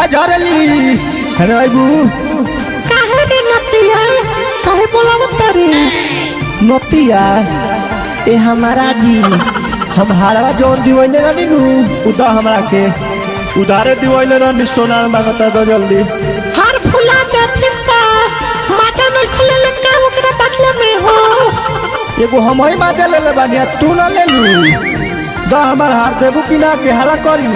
झरली राइबू काहे रे नतिया काहे बोलावत रे नतिया ए हमारा जी हम हाड़वा जोन दिवैले रहनी नु उदा हमरा के उधारे दिवैले रहनी सोना मांगता तो जल्दी हर फुला जाती ता माचा में खुले लगा ओकरा बदले में हो एगो हम ही माजा ले ले बानी तू ना ले लू दा हमार हाथ देबू कि ना के हला करी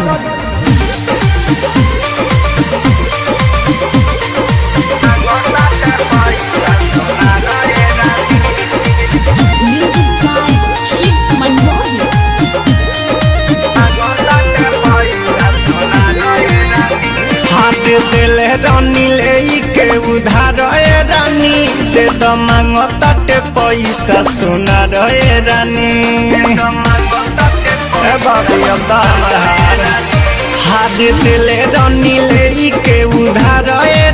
दिले रानी ले के उधार रानी दे द मांगताटे पैसा सुना रे रानी ए बाबी हाथ दिले रानी ले के उधार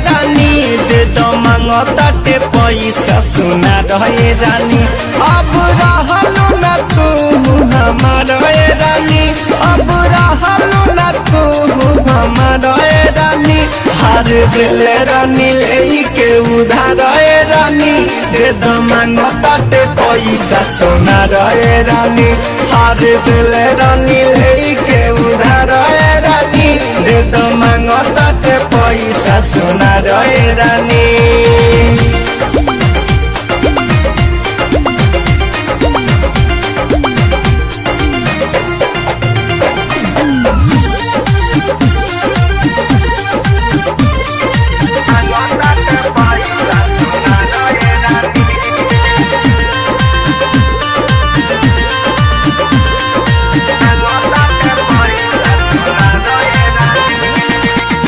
रानी दे द मांगताटे पैसा सुना रे रानी अब रहलू ना तू हमार रानी अब रहलू ना तू हमार रानी हार दिल रानी ले के उधार रानी दे द मांगताटे पैसा सोना रे रानी हार दिल रानी ले के उधार रानी दे द मांगताटे पैसा सोना रे रानी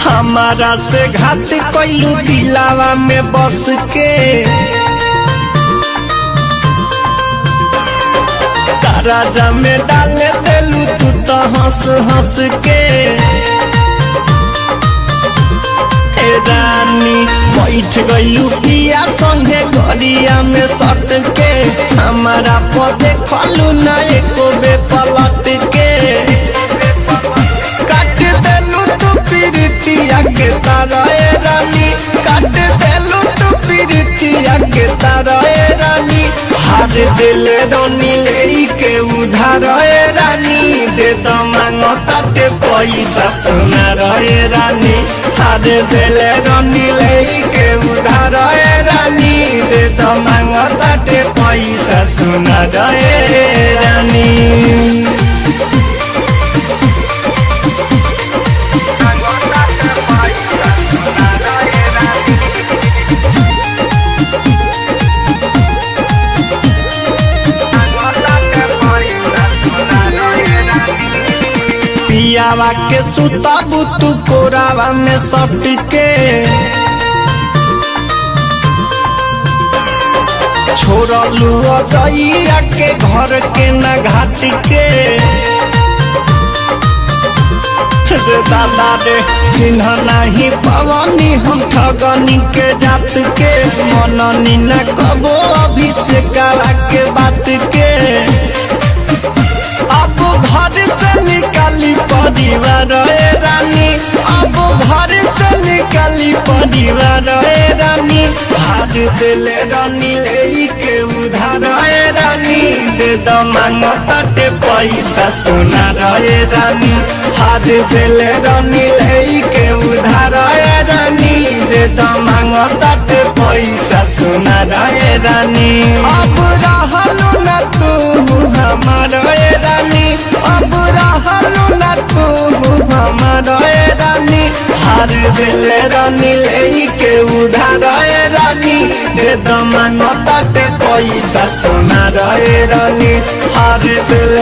हमारा से घात कैलू दिलावा में बस के राजा में डाले देलू तू तो हंस हंस के रानी बैठ गईलू पिया संगे गरिया में सट के हमारा पदे खलू ना एको बे पलट के के तारा रानी काट देलू तू पीरितिया के तारा रानी हार दिल रानी ले के उधार रानी दे द मांगताटे पैसा सोना रे रानी हार दिल रानी ले के उधार रानी दे द मांगताटे पैसा सोना रे रानी पियावा के सुताबू तू कोरावा में सट के छोड़लू अजइया के घर के ना घाट के दादा रे चिन्ह नहीं पवनी हम ठगनी के जात के मननी न कबो अभिषेक के बात के अब घर से निकाली परिवार रानी अब घर से निकाली परिवार रानी हाथ दिल रानी ले के उधार रानी दे द मांगताटे पैसा सोना रे रानी हाथ दिल रानी ले के उधार रानी दे द मांगताटे पैसा सोना रे रानी अब रहलू ना तू हमार रानी अब रहलू ना तू हमार रानी हार दिल रानी ले के उधार रानी दे द मांगताटे पैसा सोना रे रानी हार दिल